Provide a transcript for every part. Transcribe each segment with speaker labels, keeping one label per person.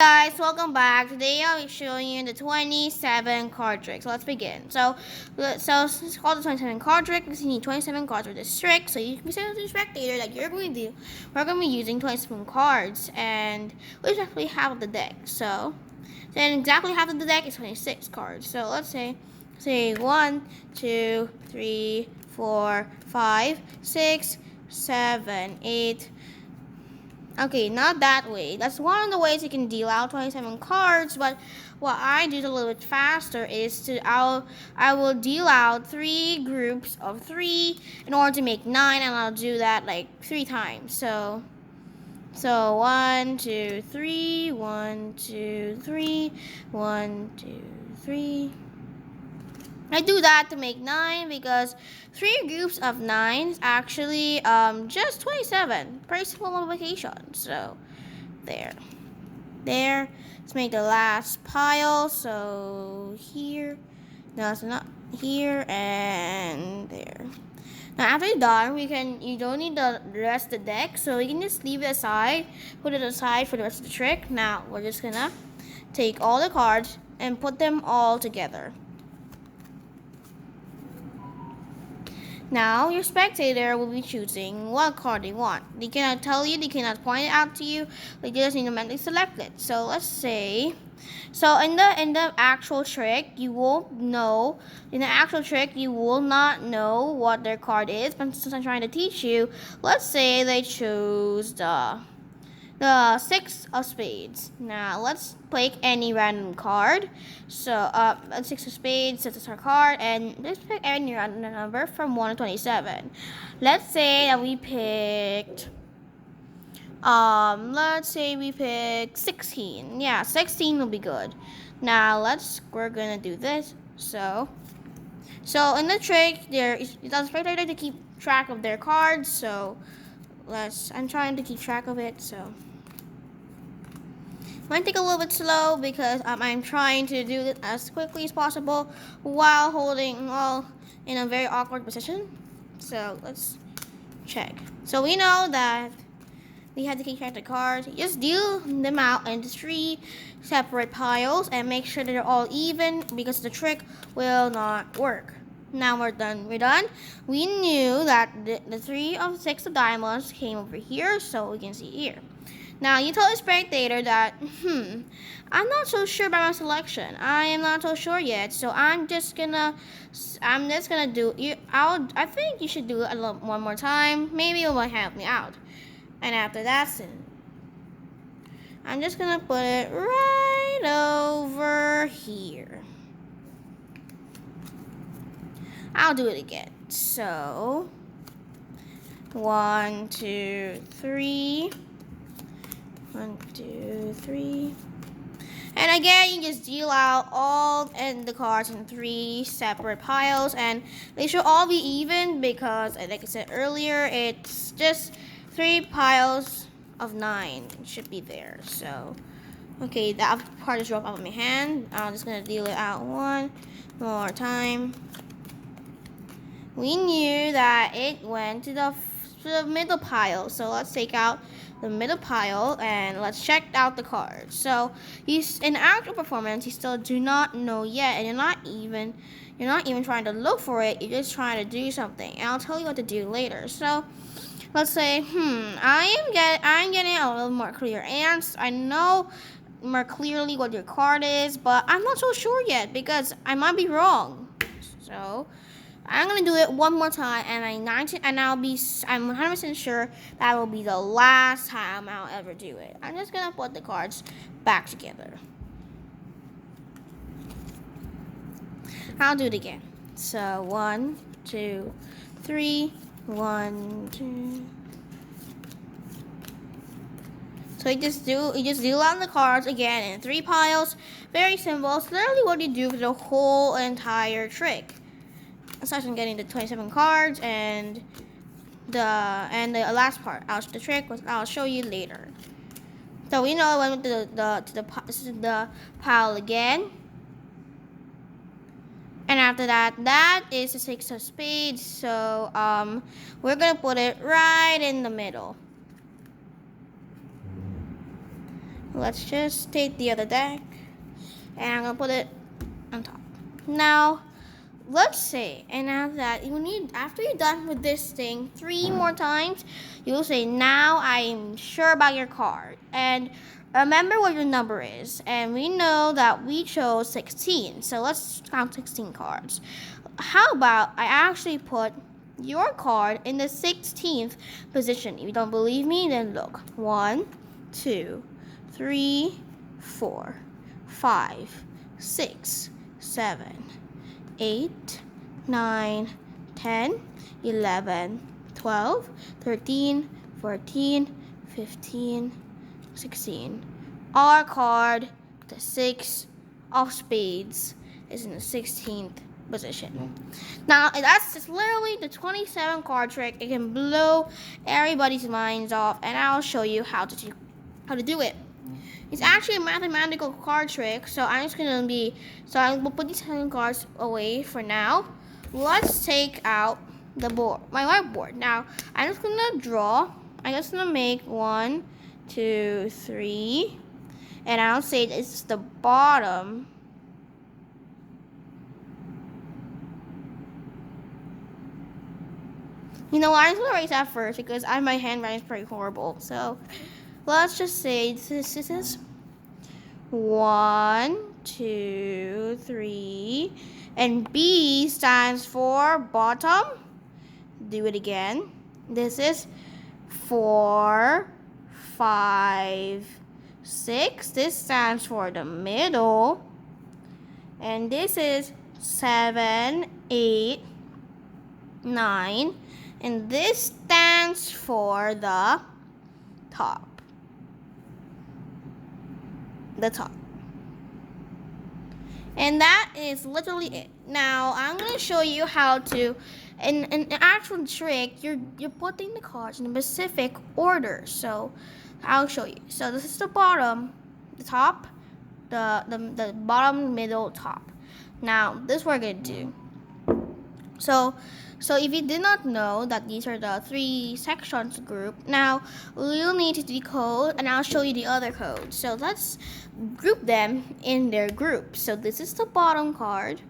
Speaker 1: Guys, welcome back. Today I'll be showing you the 27 card trick. So let's begin. So it's called the 27 card trick because you need 27 cards for this trick. So you can say to the spectator that you're going to do. We're going to be using 27 cards, and we exactly half of the deck. So then exactly half of the deck is 26 cards. So let's say 1, 2, 3, 4, 5, 6, 7, 8. Okay, not that way. That's one of the ways you can deal out 27 cards, but what I do a little bit faster is I will deal out 3 groups of 3 in order to make 9, and I'll do that like 3 times. So 1, 2, 3, 1, 2, 3, 1, 2, 3. I do that to make 9 because 3 groups of 9 is actually just 27. Pretty simple multiplication. So there. Let's make the last pile. So here. No, it's not here and there. Now after you're done, you don't need the rest of the deck, so you can just leave it aside, put it aside for the rest of the trick. Now we're just gonna take all the cards and put them all together. Now, your spectator will be choosing what card they want. They cannot tell you, they cannot point it out to you, they just need to mentally select it. So let's say, in the actual trick, you won't know, in the actual trick, you will not know what their card is, but since I'm trying to teach you, let's say they choose the 6 of spades. Now let's pick any random card. So 6 of spades, that's our card, and let's pick any random number from 1 to 27. Let's say that we picked let's say we pick 16. Yeah, 16 will be good. Now we're gonna do this. So in the trick, it's the spectator to keep track of their cards. So I'm trying to keep track of it. So might take a little bit slow because I'm trying to do it as quickly as possible while holding all in a very awkward position. So let's check. So we know that we have to keep track of the cards. Just deal them out into 3 separate piles and make sure that they're all even because the trick will not work. Now we're done. We knew that the 3 of 6 of diamonds came over here, so we can see here. Now you tell the spectator that, I'm not so sure about my selection. I am not so sure yet, so I'm just gonna do. I think you should do it one more time. Maybe it will help me out. And after that, I'm just gonna put it right over here. I'll do it again. So 1, 2, 3. 1, 2, 3. And again, you just deal out all the cards in 3 separate piles, and they should all be even because, like I said earlier, it's just 3 piles of 9 should be there. So, okay, that part is dropped out of my hand. I'm just gonna deal it out one more time. We knew that it went to the middle pile, so let's take out the middle pile and let's check out the cards. So in actual performance, you still do not know yet, and you're not even trying to look for it. You're just trying to do something, and I'll tell you what to do later. So let's say, I'm getting a little more clear answer. I know more clearly what your card is, but I'm not so sure yet because I might be wrong. So I'm gonna do it one more time, and I'm 100% sure that will be the last time I'll ever do it. I'm just gonna put the cards back together. I'll do it again. So 1, 2, 3, 1, 2. So you just deal out the cards again in 3 piles. Very simple. It's literally what you do for the whole entire trick. Aside from getting the 27 cards and the last part, the trick I'll show you later. So we know I went to the pile again, and after that is the 6 of spades. So we're gonna put it right in the middle. let's just take the other deck, and I'm gonna put it on top. Now, let's say, and now that you need, after you're done with this thing 3 more times, you'll say, now I'm sure about your card. And remember what your number is. And we know that we chose 16. So let's count 16 cards. How about I actually put your card in the 16th position? If you don't believe me, then look. 1, 2, 3, 4, 5, 6, 7, 8, 9, 10, 11, 12, 13, 14, 15, 16. Our card, the 6 of spades, is in the 16th position. Now, that's just literally the 27 card trick. It can blow everybody's minds off, and I'll show you how to do it. It's actually a mathematical card trick, so I will put these 7 cards away for now. Let's take out the board, my whiteboard. Now, I'm just gonna draw. I'm just gonna make 1, 2, 3, and I'll say it's the bottom. You know what, I'm just gonna erase that first because my handwriting is pretty horrible. So let's just say this is 1, 2, 3, and B stands for bottom. Do it again. This is 4, 5, 6. This stands for the middle. And this is 7, 8, 9. And this stands for the top. The top. And that is literally it. Now I'm gonna show you how to, in an actual trick, you're putting the cards in a specific order. So I'll show you. So this is the bottom, the top, the bottom, middle, top. Now this we're gonna do. So if you did not know that these are the 3 sections group, now we'll need to decode, and I'll show you the other codes. So let's group them in their groups. So this is the bottom card.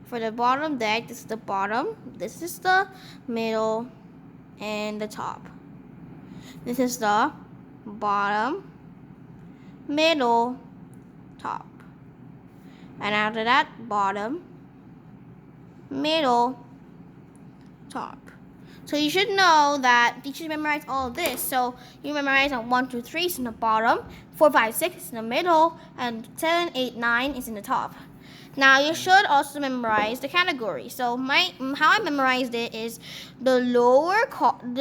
Speaker 1: For the bottom deck, this is the bottom, this is the middle, and the top. This is the bottom, middle, top. And after that, bottom, middle, top. So you should know that you should memorize all of this. So you memorize on 1, 2, 3 is in the bottom, 4, 5, 6 is in the middle, and 7, 8, 9 is in the top. Now you should also memorize the category. So how I memorized it is the lower with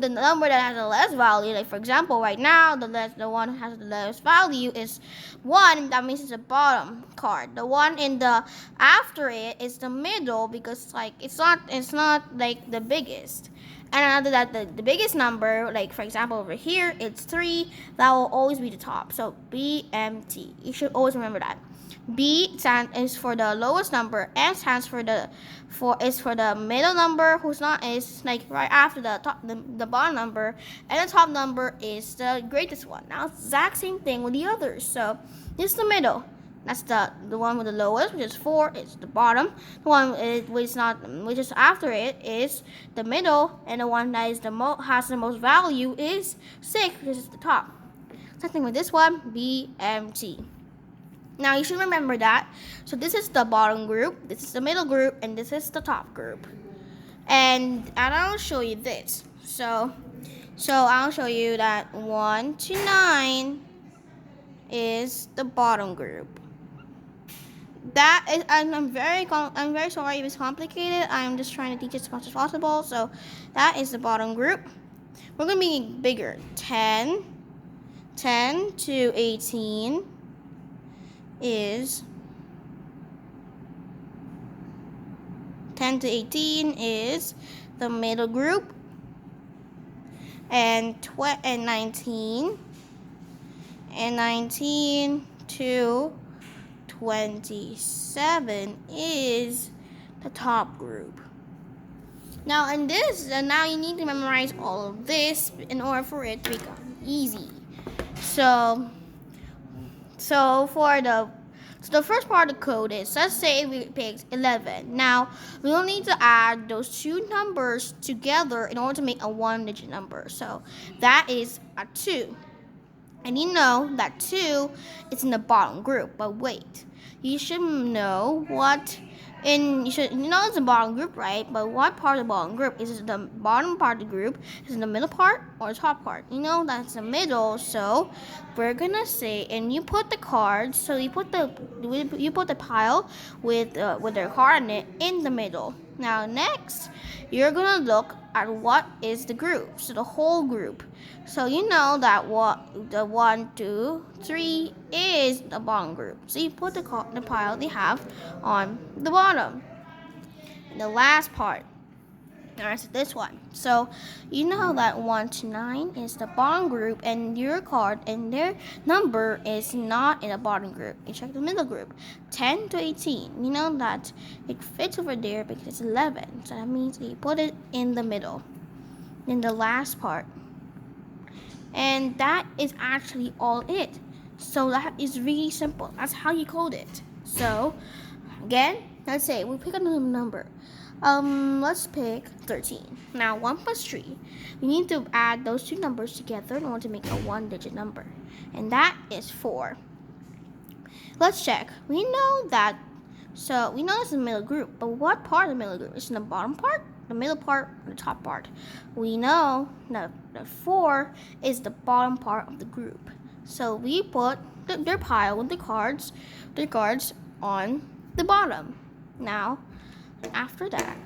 Speaker 1: the number that has the less value. Like for example, right now the one that has the less value is 1. That means it's the bottom card. The one in the after it is the middle because like it's not like the biggest. And after that, the biggest number, like for example over here, it's 3. That will always be the top. So BMT. You should always remember that. B is for the lowest number. M stands for the middle number, who's not is like right after the top, the bottom number, and the top number is the greatest one. Now exact same thing with the others. So this is the middle. That's the one with the lowest, which is 4, is the bottom. The one which is after it is the middle, and the one that is has the most value is 6, which is the top. Same thing with this one, BMT. Now you should remember that. So this is the bottom group, this is the middle group, and this is the top group. And I'll show you this. So I'll show you that 1 to 9 is the bottom group. That is, I'm very sorry if it's complicated. I'm just trying to teach it as much as possible. So that is the bottom group. We're gonna be bigger. 10 to 18 is 10 to 18 is the middle group, and 19 to 27 is the top group. Now you need to memorize all of this in order for it to become easy. So the first part of the code is, let's say we picked 11. Now we will need to add those two numbers together in order to make a one-digit number. So that is a 2. And you know that 2 is in the bottom group. But wait, you should know it's the bottom group, right? But what part of the bottom group? Is it the bottom part of the group? Is it the middle part or the top part? You know that's the middle, so we're gonna say, and you put the cards. So you put the pile with their card in it in the middle. Now next, you're gonna look at what is the group. So the whole group. So you know that the 1, 2, 3 is the bottom group. So you put the pile they have on the bottom. And the last part. Alright, so this one. So you know that 1 to 9 is the bottom group, and your card and their number is not in the bottom group. You check the middle group. 10 to 18. You know that it fits over there because it's 11. So that means you put it in the middle. Then the last part. And that is actually all it. So that is really simple. That's how you code it. So again, let's say we pick another number. Let's pick 13. Now 1 plus 3. We need to add those two numbers together in order to make a one-digit number. And that is 4. Let's check. We know it's the middle group, but what part of the middle group? Is in the bottom part, the middle part, or the top part? We know that the 4 is the bottom part of the group. So we put their pile with their cards on the bottom. Now after that,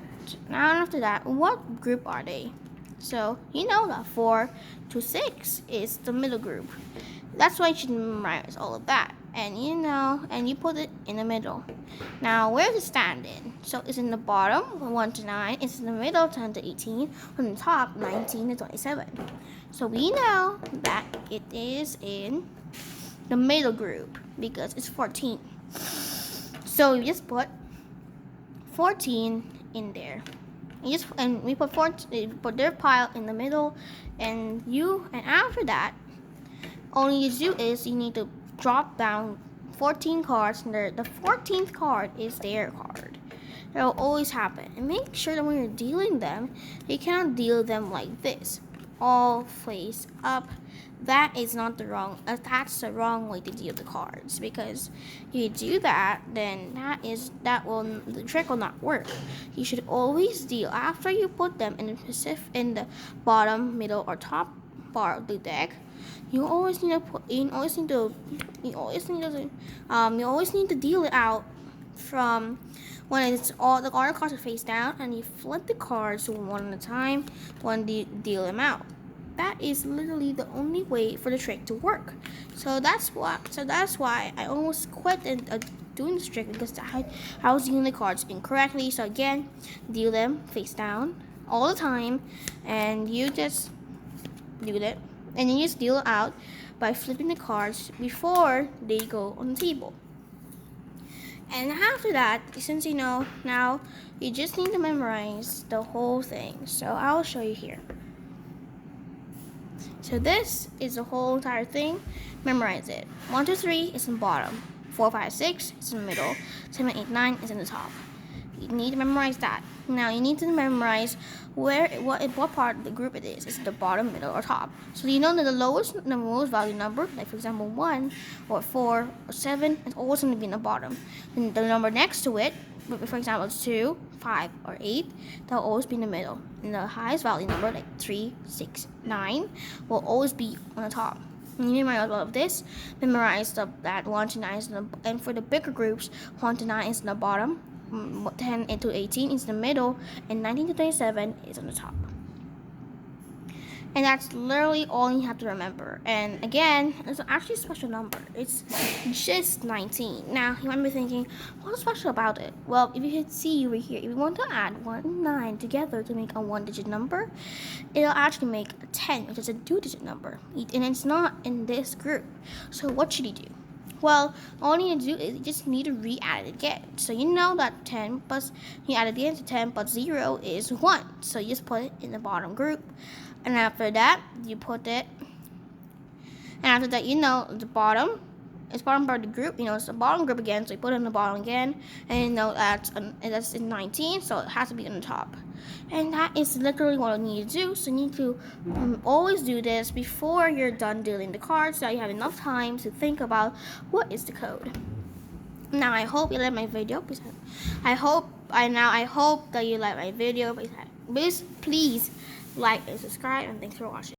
Speaker 1: what group are they? So you know that 4 to 6 is the middle group. That's why you should memorize all of that. And you put it in the middle. Now where does it stand in? So it's in the bottom, 1 to 9. It's in the middle, 10 to 18. On the top, 19 to 27. So we know that it is in the middle group because it's 14. So you just put 14 in there. We put their pile in the middle, and after that, all you need to do is you need to drop down 14 cards, and the 14th card is their card. That will always happen. And make sure that when you're dealing them, you cannot deal them like this, all face up. That's the wrong way to deal the cards, because if you do that, then the trick will not work. You should always deal after you put them in the bottom, middle, or top part of the deck. You always need to deal it out from when it's all the cards are face down, and you flip the cards one at a time when you deal them out. That is literally the only way for the trick to work. So that's why I almost quit doing this trick, because I was dealing the cards incorrectly. So again, deal them face down all the time, and you just do that. And you just deal it out by flipping the cards before they go on the table. And after that, since you know now, you just need to memorize the whole thing. So I'll show you here. So this is the whole entire thing. Memorize it. 1, 2, 3 is in the bottom. 4, 5, 6 is in the middle. 7, 8, 9 is in the top. You need to memorize that. Now you need to memorize what part of the group it is. It's the bottom, middle, or top. So you know that the most value number, like for example 1 or 4 or 7, is always going to be in the bottom. And the number next to it, for example 2, 5, or 8, they'll always be in the middle. And the highest value number, like 3, 6, 9, will always be on the top. And you memorize all of this. Memorize that 1 to 9 is and for the bigger groups, 1 to 9 is in the bottom. 10 to 18 is the middle, and 19 to 27 is on the top. And that's literally all you have to remember. And again, it's actually a special number. It's just 19. Now, you might be thinking, what's special about it? Well, if you can see over here, if you want to add 1 and 9 together to make a one-digit number, it'll actually make a 10, which is a two-digit number. And it's not in this group. So what should you do? Well, all you need to do is you just need to re-add it again. So you know that 10 plus, you add it again to 10 plus 0 is 1. So you just put it in the bottom group. And after that, you put it And after that, you know the bottom. It's bottom part of the group. You know it's the bottom group again, so you put it in the bottom again, and you know that's in 19, so it has to be on the top. And that is literally what you need to do. So you need to always do this before you're done dealing the cards, so that you have enough time to think about what is the code. Now I hope you like my video. I hope that you like my video. Please like and subscribe, and thanks for watching.